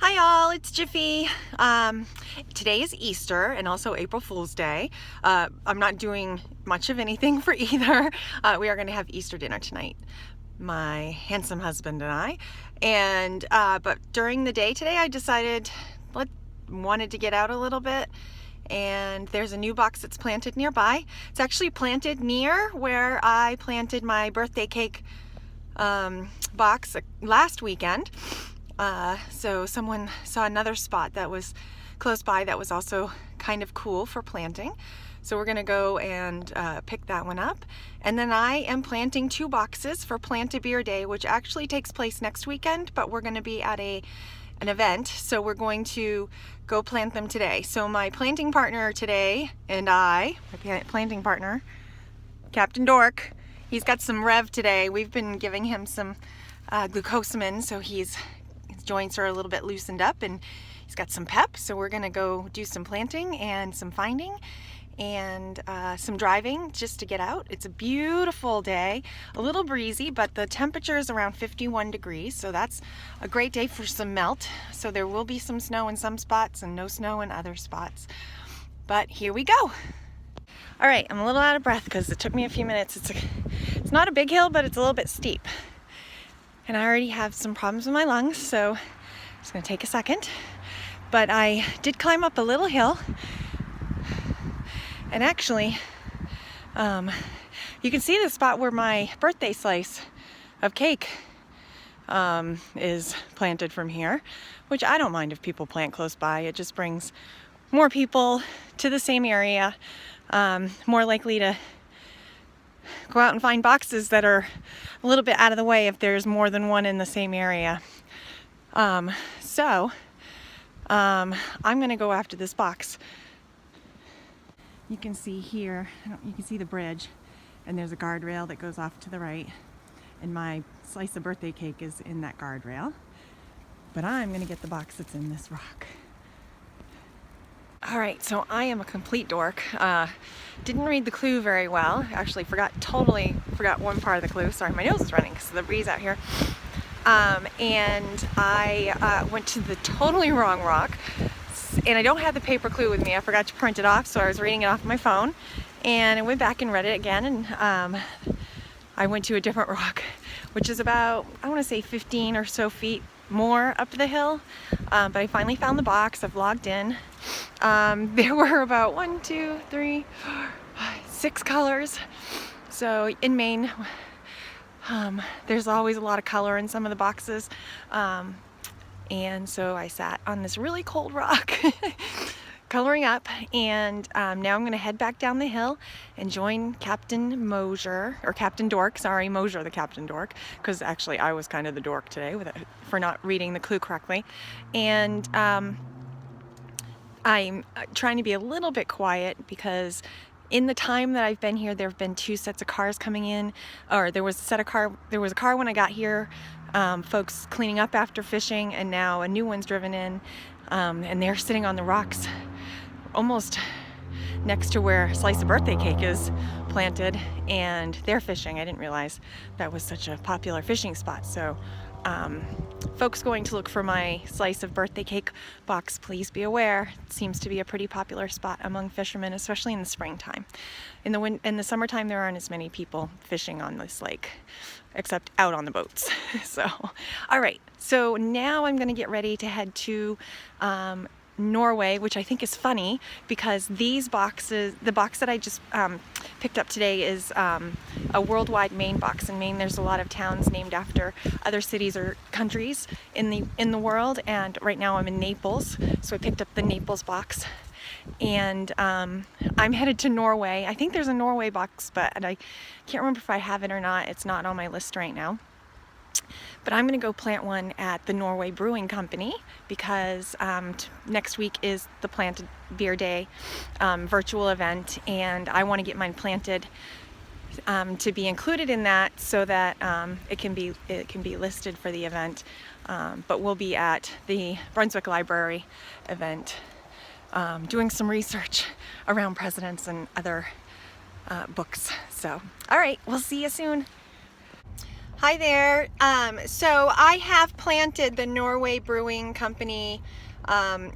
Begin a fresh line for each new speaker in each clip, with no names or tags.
Hi y'all, it's Jiffy. Today is Easter and also April Fool's Day. I'm not doing much of anything for either. We are going to have Easter dinner tonight, my handsome husband and I. And but during the day today, I decided wanted to get out a little bit. And there's a new box that's planted nearby. It's actually planted near where I planted my birthday cake box last weekend. So someone saw another spot that was close by that was also kind of cool for planting. So we're gonna go and pick that one up. And then I am planting 2 boxes for Plant-A-Beer Day, which actually takes place next weekend, but we're gonna be at an event, so we're going to go plant them today. So my planting partner today and my planting partner, Captain Dork, he's got some rev today. We've been giving him some glucosamine, so his joints are a little bit loosened up and he's got some pep. So we're gonna go do some planting and some finding and some driving just to get out. It's a beautiful day, a little breezy, but the temperature is around 51 degrees, so that's a great day for some melt. So there will be some snow in some spots and no snow in other spots, but here we go. All right, I'm a little out of breath because it took me a few minutes. It's not a big hill, but it's a little bit steep. And I already have some problems with my lungs, so it's gonna take a second. But I did climb up a little hill. And actually, you can see the spot where my birthday slice of cake is planted from here, which I don't mind if people plant close by. It just brings more people to the same area, more likely to go out and find boxes that are a little bit out of the way if there's more than one in the same area. I'm gonna go after this box. You can see here, you can see the bridge, and there's a guardrail that goes off to the right, and my slice of birthday cake is in that guardrail. But I'm gonna get the box that's in this rock. All right, so I am a complete dork. Didn't read the clue very well. Actually totally forgot one part of the clue. Sorry, my nose is running because of the breeze out here. And I went to the totally wrong rock. And I don't have the paper clue with me. I forgot to print it off, so I was reading it off my phone. And I went back and read it again, and I went to a different rock, which is about, I want to say 15 or so feet more up the hill. But I finally found the box. I've logged in. There were about 1, 2, 3, 4, 5, 6 colors. So in Maine, there's always a lot of color in some of the boxes. And so I sat on this really cold rock coloring up, and now I'm gonna head back down the hill and join Captain Mosier, or Captain Dork, sorry, Mosier the Captain Dork, because actually I was kind of the dork today for not reading the clue correctly. And I'm trying to be a little bit quiet because in the time that I've been here, there have been 2 sets of cars coming in, or there was a car when I got here, folks cleaning up after fishing, and now a new one's driven in, and they're sitting on the rocks almost next to where Slice of Birthday Cake is planted, and they're fishing. I didn't realize that was such a popular fishing spot. So folks going to look for my Slice of Birthday Cake box, please be aware. It seems to be a pretty popular spot among fishermen, especially in the springtime. In the summertime, there aren't as many people fishing on this lake, except out on the boats. So, all right, so now I'm gonna get ready to head to Norway, which I think is funny because these boxes, the box that I just picked up today is a worldwide Maine box. In Maine, there's a lot of towns named after other cities or countries in the world, and right now I'm in Naples, so I picked up the Naples box. And I'm headed to Norway. I think there's a Norway box, but I can't remember if I have it or not. It's not on my list right now. But I'm going to go plant one at the Norway Brewing Company because next week is the Plant-A-Beer Day virtual event, and I want to get mine planted to be included in that, so that it can be listed for the event. But we'll be at the Brunswick Library event doing some research around presidents and other books. So, all right, we'll see you soon. Hi there. So I have planted the Norway Brewing Company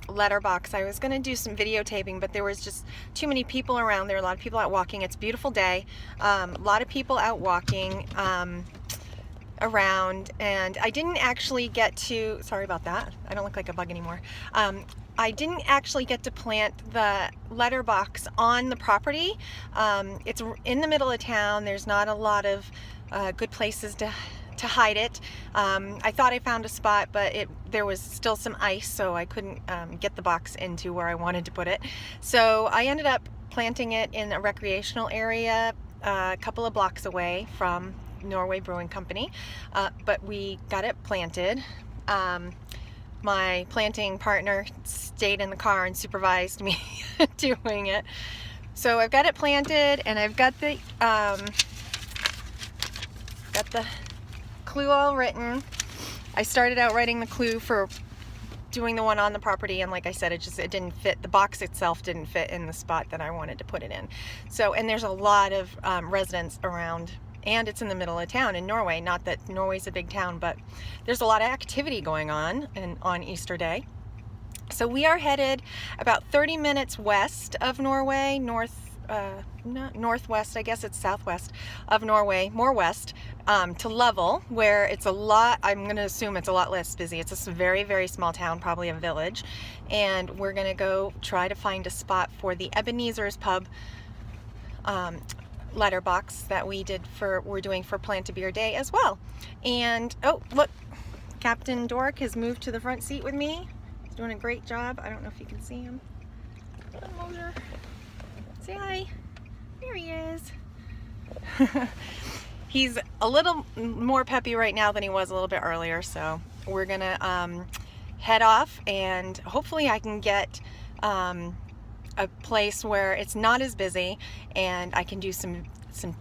letterbox. I was going to do some videotaping, but there was just too many people around. There are a lot of people out walking. It's a beautiful day. A lot of people out walking around, and I didn't actually get to, sorry about that, I don't look like a bug anymore. I didn't actually get to plant the letterbox on the property. It's in the middle of town. There's not a lot of good places to hide it. I thought I found a spot, but there was still some ice, so I couldn't get the box into where I wanted to put it. So I ended up planting it in a recreational area a couple of blocks away from Norway Brewing Company, but we got it planted. My planting partner stayed in the car and supervised me doing it. So I've got it planted, and I've got the clue all written. I started out writing the clue for doing the one on the property, and like I said, it didn't fit. The box itself didn't fit in the spot that I wanted to put it in. So, and there's a lot of residents around, and it's in the middle of town in Norway. Not that Norway's a big town, but there's a lot of activity going on on Easter Day. So we are headed about 30 minutes west of Norway, not northwest, I guess it's southwest of Norway, more west, to Level, where it's a lot, I'm going to assume it's a lot less busy. It's a very, very small town, probably a village, and we're going to go try to find a spot for the Ebenezer's Pub letterbox that we're doing for Plant a Beer Day as well. And oh, look, Captain Dork has moved to the front seat with me. He's doing a great job. I don't know if you can see him. Moser. Say hi. There he is. He's a little more peppy right now than he was a little bit earlier, so we're gonna head off, and hopefully I can get a place where it's not as busy and I can do some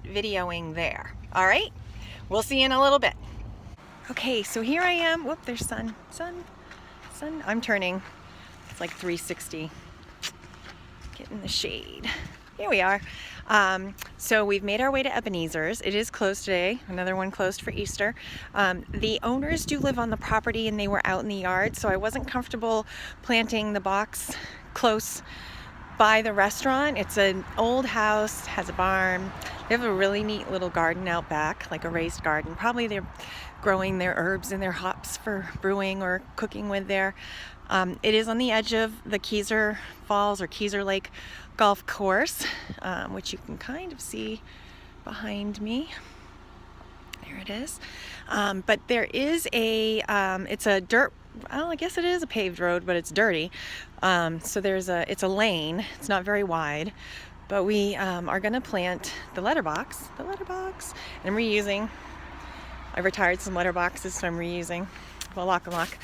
videoing there. All right, we'll see you in a little bit. Okay, so here I am. Whoop, there's sun. I'm turning. It's like 360. Get in the shade. Here we are. So we've made our way to Ebenezer's. It is closed today. Another one closed for Easter. The owners do live on the property, and they were out in the yard, so I wasn't comfortable planting the box close by the restaurant. It's an old house, has a barn. They have a really neat little garden out back, like a raised garden. Probably they're growing their herbs and their hops for brewing or cooking with there. It is on the edge of the Keezer Falls or Keezer Lake golf course, which you can kind of see behind me. There it is. But there is it's a dirt, well, I guess it is a paved road, but it's dirty. So it's a lane. It's not very wide, but we are going to plant the letterbox, and I'm reusing. I retired some letterboxes, so I'm reusing. Well, lock and lock.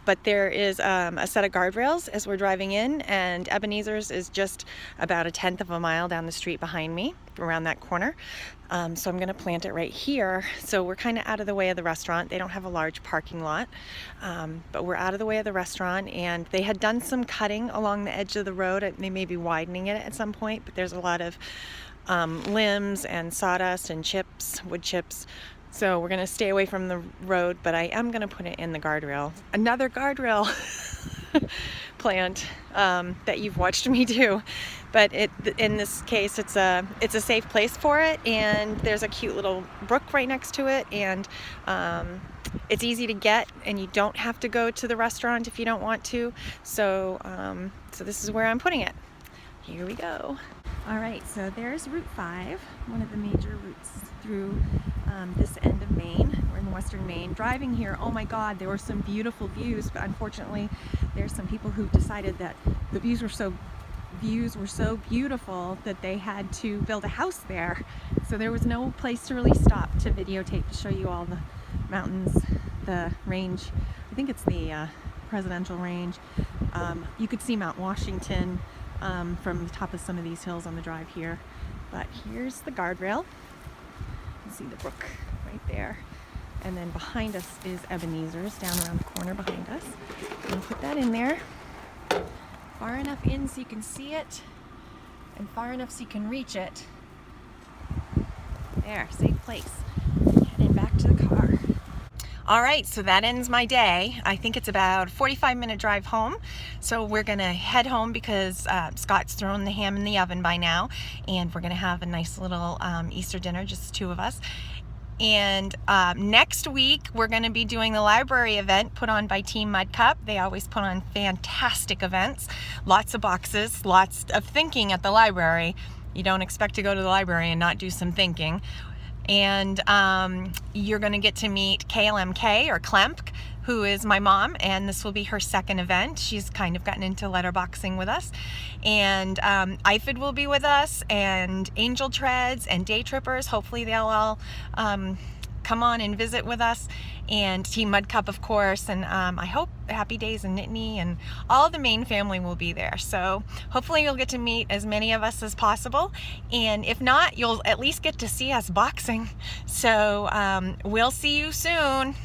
But there is a set of guardrails as we're driving in, and Ebenezer's is just about a 1/10 of a mile down the street behind me, around that corner. So I'm going to plant it right here. So we're kind of out of the way of the restaurant. They don't have a large parking lot, but we're out of the way of the restaurant, and they had done some cutting along the edge of the road. They may be widening it at some point, but there's a lot of limbs and sawdust and wood chips. So we're going to stay away from the road, but I am going to put it in the guardrail. Another guardrail plant that you've watched me do. But in this case, it's a safe place for it, and there's a cute little brook right next to it, and it's easy to get, and you don't have to go to the restaurant if you don't want to. So, so this is where I'm putting it. Here we go. All right, so there's Route 5, one of the major routes through this end of Maine. We're in western Maine. Driving here, oh my God, there were some beautiful views, but unfortunately, there's some people who decided that the views were so beautiful that they had to build a house there. So there was no place to really stop to videotape, to show you all the mountains, the range. I think it's the presidential range. You could see Mount Washington from the top of some of these hills on the drive here. But here's the guardrail. You can see the brook right there. And then behind us is Ebenezer's, down around the corner behind us. I'm going to put that in there. Far enough in so you can see it, and far enough so you can reach it. There, safe place. Heading back to the car. All right, so that ends my day. I think it's about a 45-minute drive home. So we're gonna head home because Scott's thrown the ham in the oven by now, and we're gonna have a nice little Easter dinner, just the two of us. And next week, we're going to be doing the library event put on by Team Mud Cup. They always put on fantastic events. Lots of boxes, lots of thinking at the library. You don't expect to go to the library and not do some thinking. And you're going to get to meet KLMK, or Klemp, who is my mom, and this will be her second event. She's kind of gotten into letterboxing with us. And IFID will be with us, and Angel Treads and Day Trippers. Hopefully they'll all come on and visit with us. And Team Mud Cup, of course, and I hope Happy Days and Nittany and all the main family will be there. So hopefully you'll get to meet as many of us as possible, and if not, you'll at least get to see us boxing. So we'll see you soon.